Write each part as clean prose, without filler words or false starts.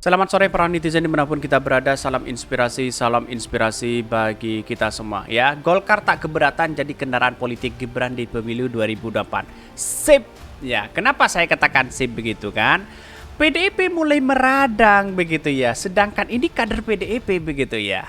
Selamat sore para netizen dimanapun kita berada, salam inspirasi bagi kita semua ya. Golkar tak keberatan jadi kendaraan politik Gibran di pemilu 2024. Sip ya, kenapa saya katakan sip begitu kan? PDIP mulai meradang begitu ya, sedangkan ini kader PDIP begitu ya.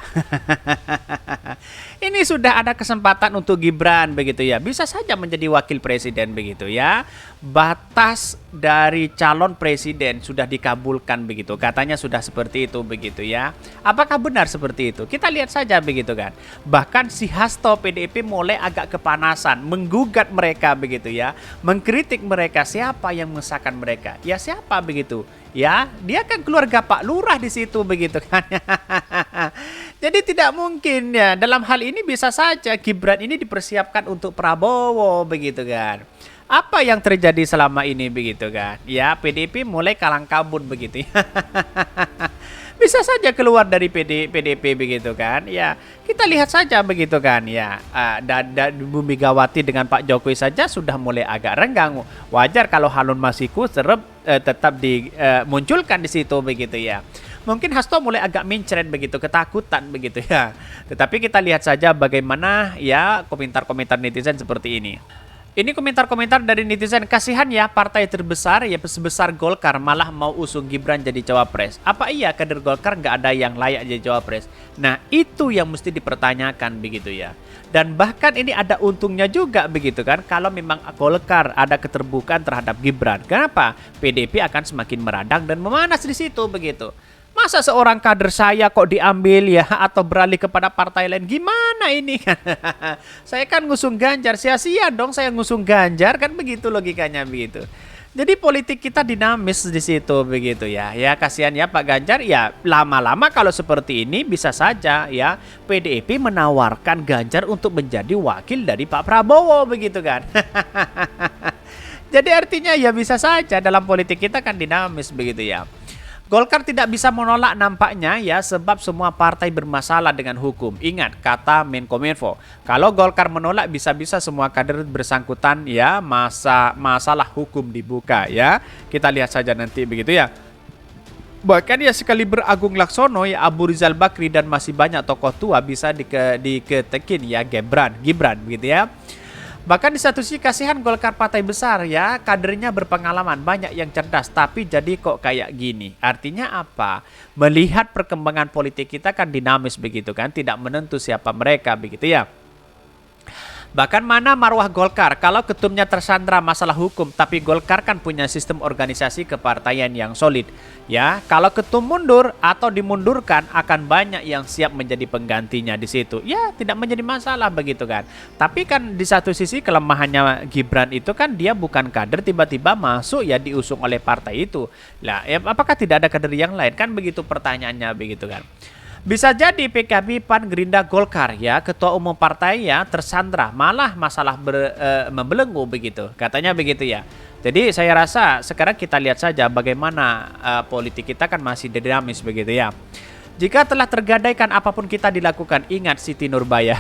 Ini sudah ada kesempatan untuk Gibran begitu ya, bisa saja menjadi wakil presiden begitu ya. Batas dari calon presiden sudah dikabulkan begitu, katanya sudah seperti itu begitu ya. Apakah benar seperti itu? Kita lihat saja begitu kan. Bahkan si Hasto PDIP mulai agak kepanasan, menggugat mereka begitu ya, mengkritik mereka, siapa yang mengesahkan mereka? Ya siapa begitu? Ya, dia kan keluarga Pak Lurah di situ begitu kan. Jadi tidak mungkin ya, dalam hal ini bisa saja Gibran ini dipersiapkan untuk Prabowo begitu kan. Apa yang terjadi selama ini begitu kan? Ya, PDIP mulai kalang kabut begitu ya. Bisa saja keluar dari PDIP begitu kan. Ya, kita lihat saja begitu kan ya. Bu Megawati dengan Pak Jokowi saja sudah mulai agak renggang. Wajar kalau Harun Masiku tetap dimunculkan di situ begitu ya. Mungkin Hasto mulai agak mencret begitu, ketakutan begitu ya. Tetapi kita lihat saja bagaimana ya komentar-komentar netizen seperti ini. Ini komentar-komentar dari netizen, kasihan ya partai terbesar ya sebesar Golkar malah mau usung Gibran jadi cawapres. Apa iya kader Golkar nggak ada yang layak jadi cawapres? Nah itu yang mesti dipertanyakan begitu ya. Dan bahkan ini ada untungnya juga begitu kan, kalau memang Golkar ada keterbukaan terhadap Gibran. Kenapa? PDIP akan semakin meradang dan memanas di situ begitu. Masa seorang kader saya kok diambil ya atau beralih kepada partai lain, gimana ini kan? Saya kan ngusung Ganjar, sia-sia dong saya ngusung Ganjar, kan begitu logikanya begitu. Jadi politik kita dinamis di situ begitu ya. Ya kasihan ya Pak Ganjar, ya lama-lama kalau seperti ini bisa saja ya PDIP menawarkan Ganjar untuk menjadi wakil dari Pak Prabowo begitu kan. Jadi artinya ya bisa saja dalam politik kita kan dinamis begitu ya. Golkar tidak bisa menolak nampaknya ya, sebab semua partai bermasalah dengan hukum. Ingat kata Menkominfo, kalau Golkar menolak bisa-bisa semua kader bersangkutan ya masalah hukum dibuka ya. Kita lihat saja nanti begitu ya. Bahkan ya sekali Agung Laksono ya, Abu Rizal Bakri dan masih banyak tokoh tua bisa diketekin ya Gibran begitu ya. Bahkan di satu sisi kasihan Golkar partai besar ya, kadernya berpengalaman, banyak yang cerdas, tapi jadi kok kayak gini. Artinya apa? Melihat perkembangan politik kita kan dinamis begitu kan, tidak menentu siapa mereka begitu ya. Bahkan mana marwah Golkar kalau ketumnya tersandra masalah hukum, tapi Golkar kan punya sistem organisasi kepartaian yang solid. Ya, kalau ketum mundur atau dimundurkan akan banyak yang siap menjadi penggantinya di situ. Ya, tidak menjadi masalah begitu kan. Tapi kan di satu sisi kelemahannya Gibran itu kan dia bukan kader tiba-tiba masuk ya diusung oleh partai itu. Lah, ya, apakah tidak ada kader yang lain? Kan begitu pertanyaannya begitu kan. Bisa jadi PKB, PAN, Gerindra, Golkar ya, ketua umum partai ya tersandra, malah masalah membelenggu begitu, katanya begitu ya. Jadi saya rasa sekarang kita lihat saja bagaimana politik kita kan masih dinamis begitu ya. Jika telah tergadaikan apapun kita dilakukan, ingat Siti Nurbaya.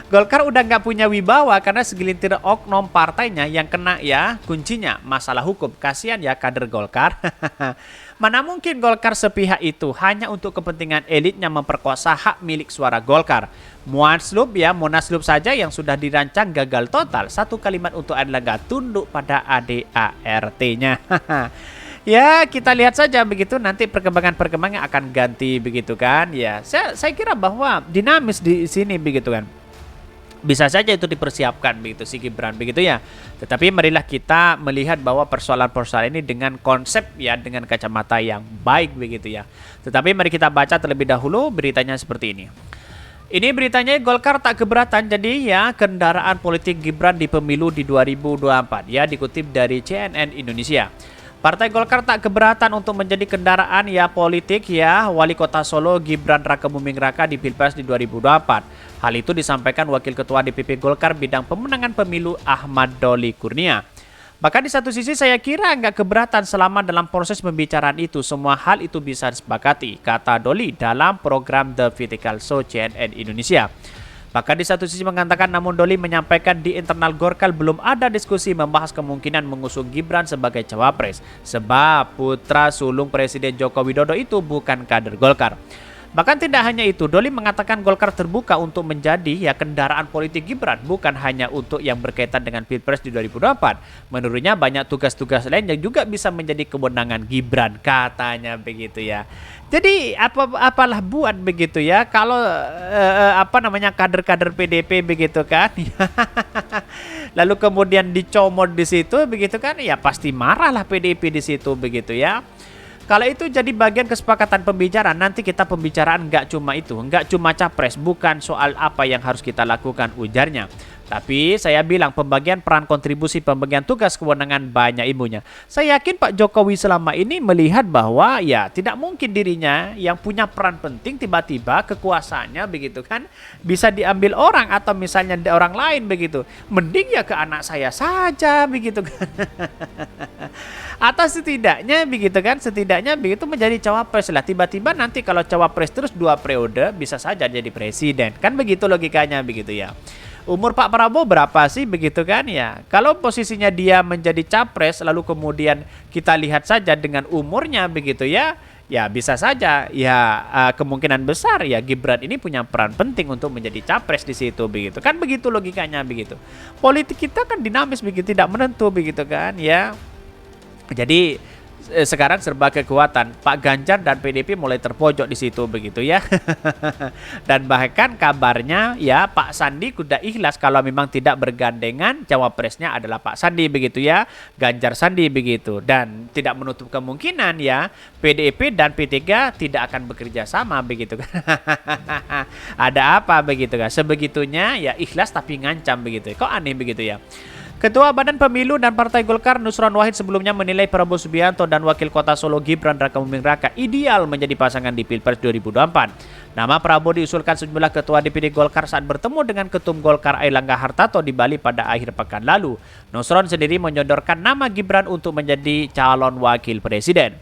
Golkar udah nggak punya wibawa karena segelintir oknum partainya yang kena ya kuncinya masalah hukum. Kasihan ya kader Golkar. Mana mungkin Golkar sepihak itu hanya untuk kepentingan elitnya memperkosa hak milik suara Golkar. Munaslup saja yang sudah dirancang gagal total. Satu kalimat untuk Erlangga, tunduk pada ADART-nya. Ya kita lihat saja begitu, nanti perkembangan akan ganti begitu kan. Ya saya kira bahwa dinamis di sini begitu kan. Bisa saja itu dipersiapkan begitu si Gibran begitu ya. Tetapi marilah kita melihat bahwa persoalan-persoalan ini dengan konsep ya, dengan kacamata yang baik begitu ya. Tetapi mari kita baca terlebih dahulu beritanya seperti ini. Ini beritanya, Golkar tak keberatan jadi ya kendaraan politik Gibran di pemilu di 2024 ya, dikutip dari CNN Indonesia. Partai Golkar tak keberatan untuk menjadi kendaraan ya politik ya Wali Kota Solo Gibran Rakebuming Raka di Pilpres di 2024. Hal itu disampaikan Wakil Ketua DPP Golkar bidang pemenangan pemilu Ahmad Doli Kurnia. Bahkan di satu sisi saya kira nggak keberatan selama dalam proses pembicaraan itu semua hal itu bisa disepakati, kata Doli dalam program The Vertical Show CNN Indonesia. Bahkan di satu sisi mengatakan, namun Doli menyampaikan di internal Golkar belum ada diskusi membahas kemungkinan mengusung Gibran sebagai cawapres, sebab putra sulung Presiden Joko Widodo itu bukan kader Golkar. Bahkan tidak hanya itu, Doli mengatakan Golkar terbuka untuk menjadi kendaraan politik Gibran, bukan hanya untuk yang berkaitan dengan Pilpres di 2024. Menurutnya banyak tugas-tugas lain yang juga bisa menjadi kewenangan Gibran, katanya begitu ya. Jadi apalah buat begitu ya, kalau kader-kader PDP begitu kan. Lalu kemudian dicomot di situ begitu kan, ya pasti marahlah PDP di situ begitu ya. Kalau itu jadi bagian kesepakatan pembicaraan, nanti kita pembicaraan nggak cuma itu, nggak cuma capres, bukan soal apa yang harus kita lakukan, ujarnya. Tapi saya bilang pembagian peran kontribusi, pembagian tugas kewenangan banyak ilmunya. Saya yakin Pak Jokowi selama ini melihat bahwa ya tidak mungkin dirinya yang punya peran penting tiba-tiba kekuasaannya begitu kan bisa diambil orang atau misalnya orang lain begitu. Mending ya ke anak saya saja begitu kan. Atau setidaknya begitu menjadi cawapres lah. Tiba-tiba nanti kalau cawapres terus 2 periode bisa saja jadi presiden. Kan begitu logikanya begitu ya. Umur Pak Prabowo berapa sih begitu kan ya? Kalau posisinya dia menjadi capres lalu kemudian kita lihat saja dengan umurnya begitu ya. Ya bisa saja ya kemungkinan besar ya Gibran ini punya peran penting untuk menjadi capres di situ begitu. Kan begitu logikanya begitu. Politik kita kan dinamis begitu, tidak menentu begitu kan ya. Jadi sekarang serba kekuatan. Pak Ganjar dan PDP mulai terpojok di situ begitu ya. Dan bahkan kabarnya ya Pak Sandi sudah ikhlas kalau memang tidak bergandengan cawapresnya adalah Pak Sandi begitu ya. Ganjar Sandi begitu, dan tidak menutup kemungkinan ya PDIP dan P3 tidak akan bekerja sama begitu kan. Ada apa begitu kan? Sebegitunya ya ikhlas tapi ngancam begitu. Kok aneh begitu ya? Ketua Badan Pemilu dan Partai Golkar Nusron Wahid sebelumnya menilai Prabowo Subianto dan Wakil Kota Solo Gibran Raka Buming Raka ideal menjadi pasangan di Pilpres 2024. Nama Prabowo diusulkan sejumlah ketua DPD Golkar saat bertemu dengan Ketum Golkar Airlangga Hartarto di Bali pada akhir pekan lalu. Nusron sendiri menyodorkan nama Gibran untuk menjadi calon wakil presiden.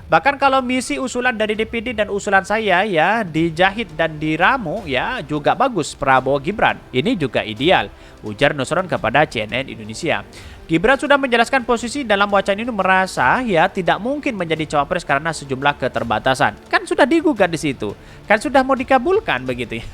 Bahkan kalau misi usulan dari DPD dan usulan saya ya dijahit dan diramu ya juga bagus Prabowo Gibran. Ini juga ideal, ujar Nusron kepada CNN Indonesia. Gibran sudah menjelaskan posisi dalam wacana ini, merasa ya tidak mungkin menjadi cawapres karena sejumlah keterbatasan. Kan sudah digugat di situ. Kan sudah mau dikabulkan begitu ya.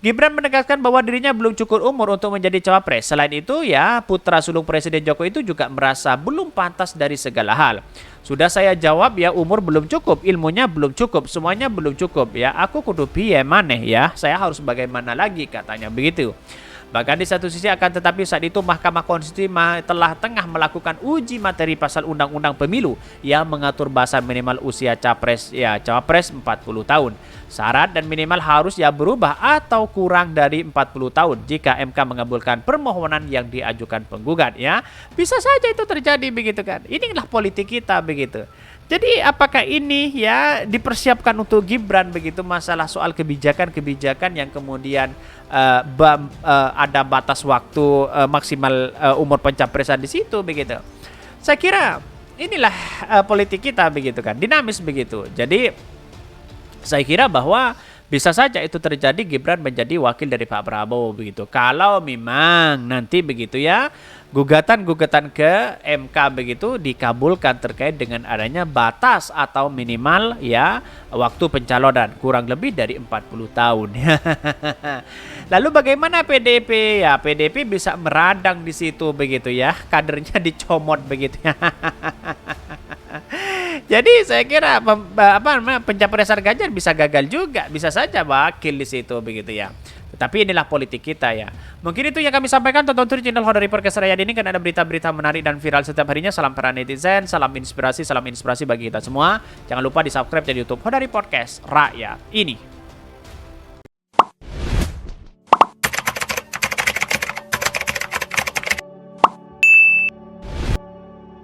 Gibran menegaskan bahwa dirinya belum cukup umur untuk menjadi cawapres. Selain itu ya putra sulung Presiden Jokowi itu juga merasa belum pantas dari segala hal. Sudah saya jawab ya, umur belum cukup, ilmunya belum cukup, semuanya belum cukup ya. Aku kudu piye maneh ya, saya harus bagaimana lagi, katanya begitu. Bahkan di satu sisi akan tetapi saat itu Mahkamah Konstitusi tengah melakukan uji materi pasal Undang-Undang Pemilu yang mengatur batasan minimal usia cawapres 40 tahun. Syarat dan minimal harus berubah atau kurang dari 40 tahun jika MK mengabulkan permohonan yang diajukan penggugat ya. Bisa saja itu terjadi begitu kan. Inilah politik kita begitu. Jadi apakah ini ya dipersiapkan untuk Gibran begitu, masalah soal kebijakan-kebijakan yang kemudian ada batas waktu maksimal umur pencapresan di situ begitu. Saya kira inilah politik kita begitu kan, dinamis begitu. Jadi saya kira bahwa bisa saja itu terjadi, Gibran menjadi wakil dari Pak Prabowo begitu. Kalau memang nanti begitu ya gugatan-gugatan ke MK begitu dikabulkan terkait dengan adanya batas atau minimal ya waktu pencalonan kurang lebih dari 40 tahun. Lalu bagaimana PDP? Ya PDP bisa meradang di situ begitu ya, kadernya dicomot begitu ya. Jadi saya kira pencapresan Ganjar bisa gagal juga, bisa saja wakil di situ begitu ya. Tetapi inilah politik kita ya. Mungkin itu yang kami sampaikan. Tonton terus channel Hodari Podcast Raya ini kan ada berita-berita menarik dan viral setiap harinya. Salam para netizen, salam inspirasi bagi kita semua. Jangan lupa di subscribe di YouTube Hodari Podcast Raya ini.